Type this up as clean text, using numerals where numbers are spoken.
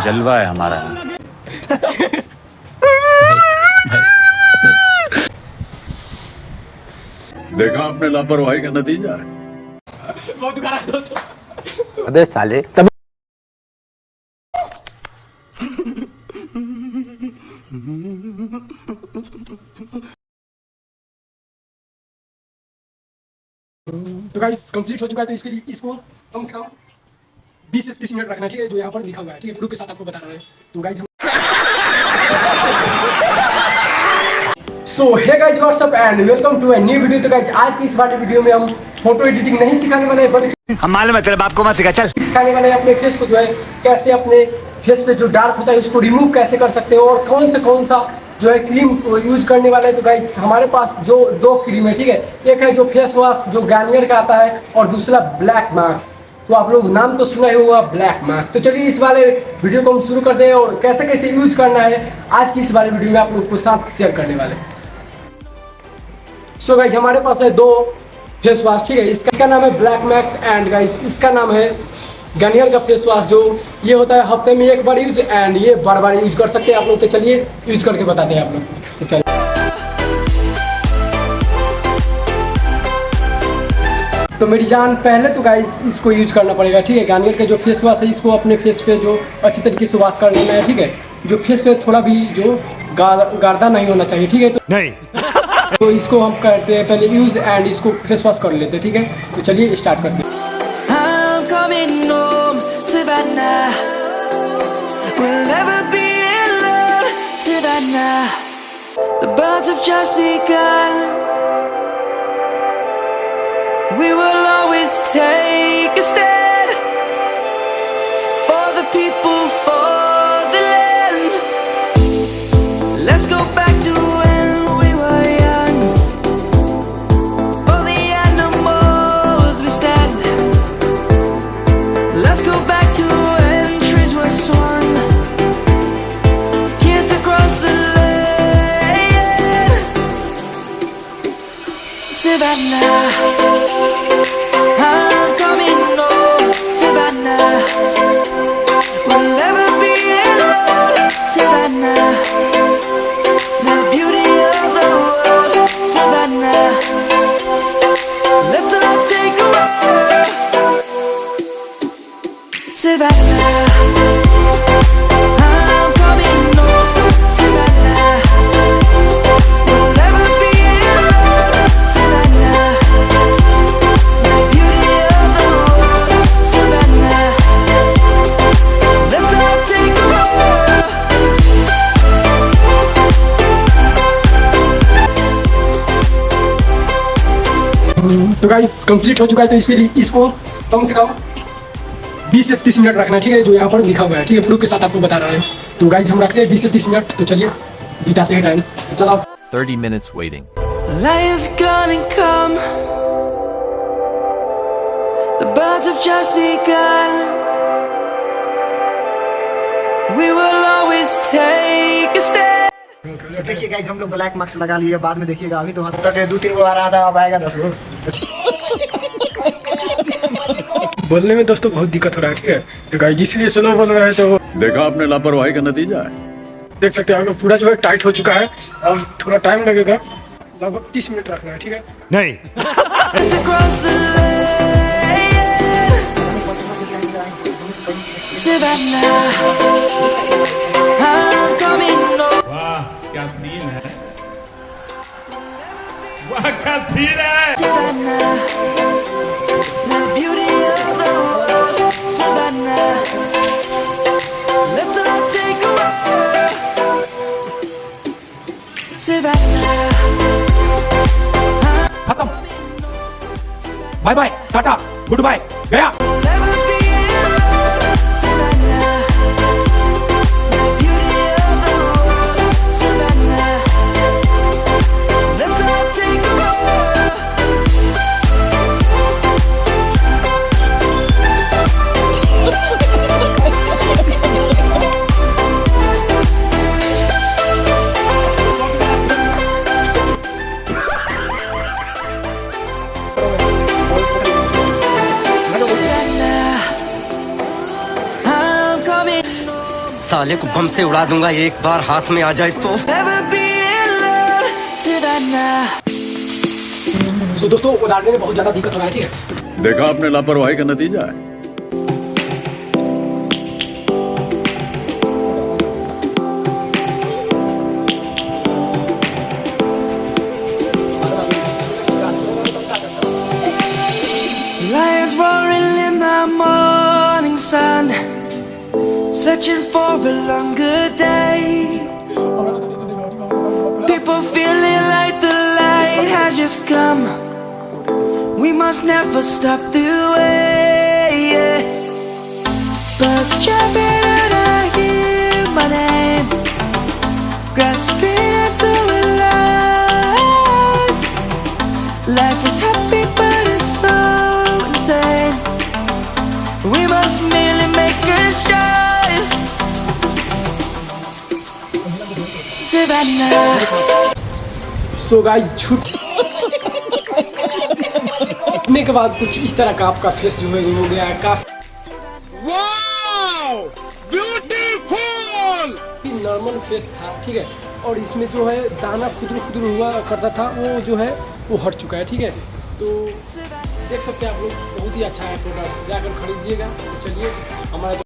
जलवा है हमारा। देखा आपने लापरवाही का नतीजा है। अबे साले तो गाइस कंप्लीट हो चुका है। तो इसके लिए इसको कम से कम 20 से 30 मिनट रखना है, ठीक है, जो यहाँ पर लिखा हुआ है, ठीक है, प्रूफ के साथ आपको बता रहा है। तो guys so hey guys what's up and welcome to a new video. तो गाइस आज की इस वाले वीडियो में हम फोटो एडिटिंग नहीं सिखाने वाले हैं, बल्कि हम मालूम है तेरे बाप को मत सिखा, चल सिखाने वाले हैं अपने फेस को जो है कैसे अपने फेस पे जो डार्क होता है उसको रिमूव कैसे कर सकते हो और कौन सा जो है क्रीम यूज करने वाले हैं। तो गाइस हमारे पास जो 2 क्रीम है, ठीक है, एक है जो फेस वॉश जो गार्नियर का आता है और दूसरा ब्लैक मास्क। तो आप लोग नाम तो सुना ही होगा ब्लैक मास्क। तो चलिए इस वाले वीडियो को हम शुरू करते हैं और कैसे कैसे यूज करना है आज की इस वाले वीडियो में आप लोग को साथ शेयर करने वाले। सो गाइस हमारे पास है 2 फेस वॉश, ठीक है, इसका नाम है ब्लैक मैक्स एंड गाइस इसका नाम है गार्नियर का फेस वॉश। जो ये होता है हफ्ते में 1 बार यूज एंड ये बार बार यूज कर सकते हैं आप लोग। तो चलिए यूज करके बताते हैं आप लोग। तो चलिए तो मेरी जान पहले तो गाइस इसको यूज करना पड़ेगा, ठीक है, गार्नियर का जो फेस वॉश है इसको अपने फेस पे जो अच्छी तरीके से वॉश कर लेना है, ठीक है, जो फेस पे थोड़ा भी जो गाढ़ा नहीं होना चाहिए, ठीक है। तो नहीं तो इसको हम करते हैं पहले यूज एंड इसको फेस वॉश कर लेते हैं, ठीक है। तो चलिए स्टार्ट करते हैं। Savannah, we'll never be alone. Savannah, the birds have just begun. We will always take a stand for the people, for the land. Let's go back to when we were young. For the animals we stand. Let's go back to when trees were swung, kids across the land. Savannah, I'm coming home. Savannah, we'll never be alone. Savannah, the beauty of the world. Savannah, let's all take a walk. Savannah, I'm coming home. Savannah, we'll never be alone. Savannah, the beauty of the world. Savannah, let's all take a walk. तो guys complete हो चुका है। तो इसके लिए इसको कम से कम 20 से 30 मिनट रखना है, ठीक है, जो यहाँ पर लिखा हुआ है, ठीक है, प्रूफ के साथ आपको बता रहा है। तो गाइस हम रखते हैं 20 से 30 मिनट। तो चलिए बिताते हैं टाइम। चलो 30 minutes waiting. Light is gonna come. The birds have just begun. We will always take a stand. देखिए गाइस हम लोग ब्लैक मास्क लगा लिए, बाद में देखिएगा। अभी तो हंस तक 2-3 गो आ रहा था, अब आएगा 10 गो। बोलने में दोस्तों बहुत दिक्कत हो रहा है, ठीक है, तो गाइस इसलिए स्लो बोल रहा है। तो देखा आपने लापरवाही का नतीजा है। देख सकते हैं पूरा जो है टाइट हो चुका है। अब थोड़ा टाइम लगेगा, लगभग 30 मिनट रखना है, ठीक है। नहीं It's across the land. Savannah, I'm coming home. वाह क्या सीन है, वाह क्या सीन है। Savannah, the beauty of the world. Savannah, let's all take a walk. Savannah, खत्म, bye bye, tata, good bye, गया। we'll never be alone. Savannah, the beauty of the world. Savannah, let's all take a walk. Savannah, साले को बम से उड़ा दूंगा एक बार हाथ में आ जाए तो। Never be alone, Savannah. तो दोस्तों उदाहरण में बहुत ज्यादा दिक्कत हो रहा है, ठीक है। देखा आपने लापरवाही का नतीजा है। Lions roaring in the morning sun, searching for a longer day. People feeling like the light has just come. We must never stop the way. Birds jumping and I hear my name, grasping into a life. Life is happy but it's so insane. We must merely make a start. Savannah. So guys छूटने के बाद कुछ इस तरह का आपका face जो है हो गया है काफी नॉर्मल फेस था, ठीक है। और इसमें जो है दाना खुदरू खुदरू हुआ करता था, वो जो है वो हट चुका है, ठीक है। तो देख सकते हैं आप लोग, बहुत ही अच्छा है प्रोडक्ट, जाकर खरीदिएगा। तो चलिए हमारा